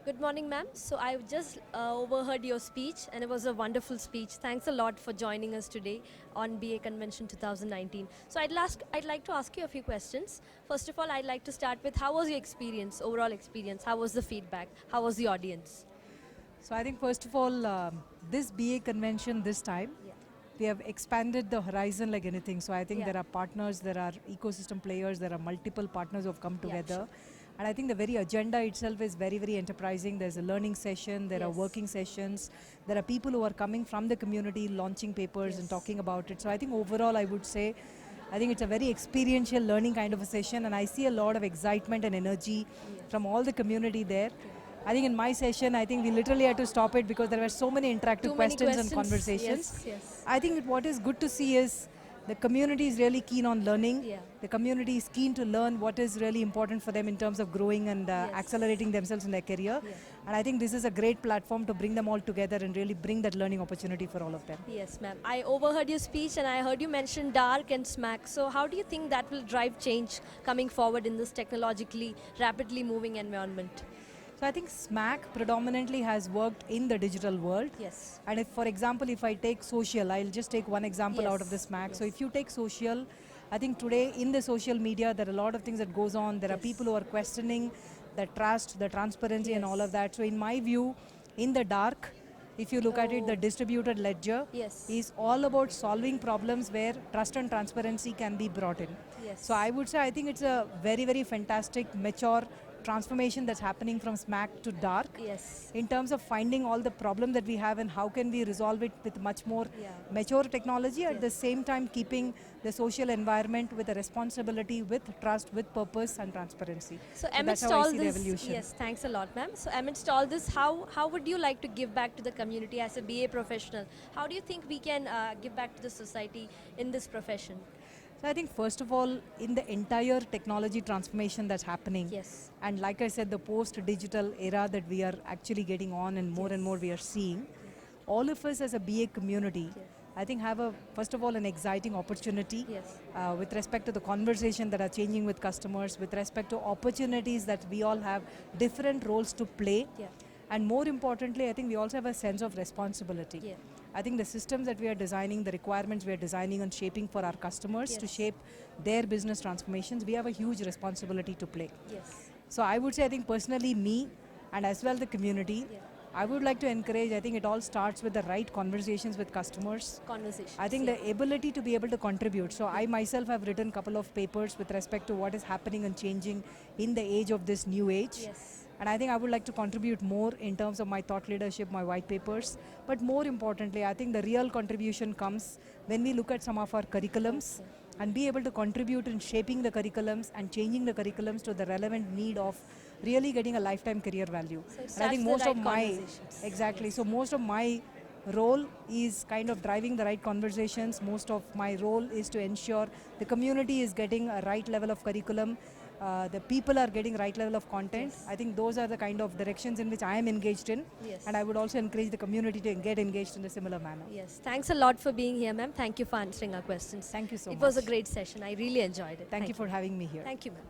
Good morning, ma'am. So I've just overheard your speech, and it was a wonderful speech. Thanks a lot for joining us today on BA Convention 2019. So I'd like to ask you a few questions. First of all, I'd like to start with how was your experience, overall experience? How was the feedback? How was the audience? So I think first of all, this BA convention this time, Yeah. we have expanded the horizon like anything. So I think Yeah. there are partners, there are ecosystem players, there are multiple partners who have come Yeah, together. sure. And I think the very agenda itself is very, very enterprising. There's a learning session, there are Yes. working sessions, there are people who are coming from the community, launching papers and Yes. talking about it. So I think overall I would say, I think it's a very experiential learning kind of a session, and I see a lot of excitement and energy Yes. from all the community there. I think in my session, I think we literally had to stop it because there were so many interactive Too many questions and questions. conversations. Yes. Yes. I think what is good to see is the community is really keen on learning. Yeah. The community is keen to learn what is really important for them in terms of growing and Yes. accelerating themselves in their career. Yeah. And I think this is a great platform to bring them all together and really bring that learning opportunity for all of them. Yes, ma'am. I overheard your speech and I heard you mention DARQ and SMAC. So how do you think that will drive change coming forward in this technologically, rapidly moving environment? So I think SMAC predominantly has worked in the digital world. Yes. And if, for example, if I take social, I'll just take one example out of the Yes. SMAC. Yes. So if you take social, I think today in the social media, there are a lot of things that goes on. There are Yes. people who are questioning the trust, the transparency and all Yes. of that. So in my view, in the dark, if you look at it, the Oh. distributed ledger Yes. is all about solving problems where trust and transparency can be brought in. Yes. So I would say I think it's a very, very fantastic, mature transformation that's happening from SMAC to DARQ Yes. in terms of finding all the problems that we have and how can we resolve it with much more Yeah. mature technology, at Yes. the same time keeping the social environment with a responsibility, with trust, with purpose and transparency. So That's amidst how I all see the this, evolution. yes, thanks a lot, ma'am. So amidst all this, how would you like to give back to the community as a BA professional? How do you think we can give back to the society in this profession? So I think first of all, in the entire technology transformation that's happening, Yes. and like I said, the post-digital era that we are actually getting on and more we are seeing, all of us as a BA community, Yes. I think have a, first of all, an exciting opportunity Yes. with respect to the conversation that are changing with customers, with respect to opportunities that we all have different roles to play. Yeah. And more importantly, I think we also have a sense of responsibility. Yeah. I think the systems that we are designing, the requirements we are designing and shaping for our customers to Yes. shape their business transformations, we have a huge responsibility to play. Yes. So I would say, I think personally me and as well the community, Yeah. I would like to encourage, I think it all starts with the right conversations with customers. Conversations. I think yeah. the ability to be able to contribute. So I myself have written a couple of papers with respect to what is happening and changing in the age of this new age. Yes. And I think I would like to contribute more in terms of my thought leadership, my white papers. But more importantly, I think the real contribution comes when we look at some of our curriculums and be able to contribute in shaping the curriculums and changing the curriculums to the relevant need of really getting a lifetime career value. So it And I think starts with most the of right my, conversations. exactly, Yes. so most of my role is kind of driving the right conversations. Most of my role is to ensure the community is getting a right level of curriculum. The people are getting right level of content. Yes. I think those are the kind of directions in which I am engaged in. Yes. And I would also encourage the community to get engaged in a similar manner. Yes. Thanks a lot for being here, ma'am. Thank you for answering our questions. Thank you so It much. was a great session. I really enjoyed it. Thank you for having me here. Thank you, ma'am.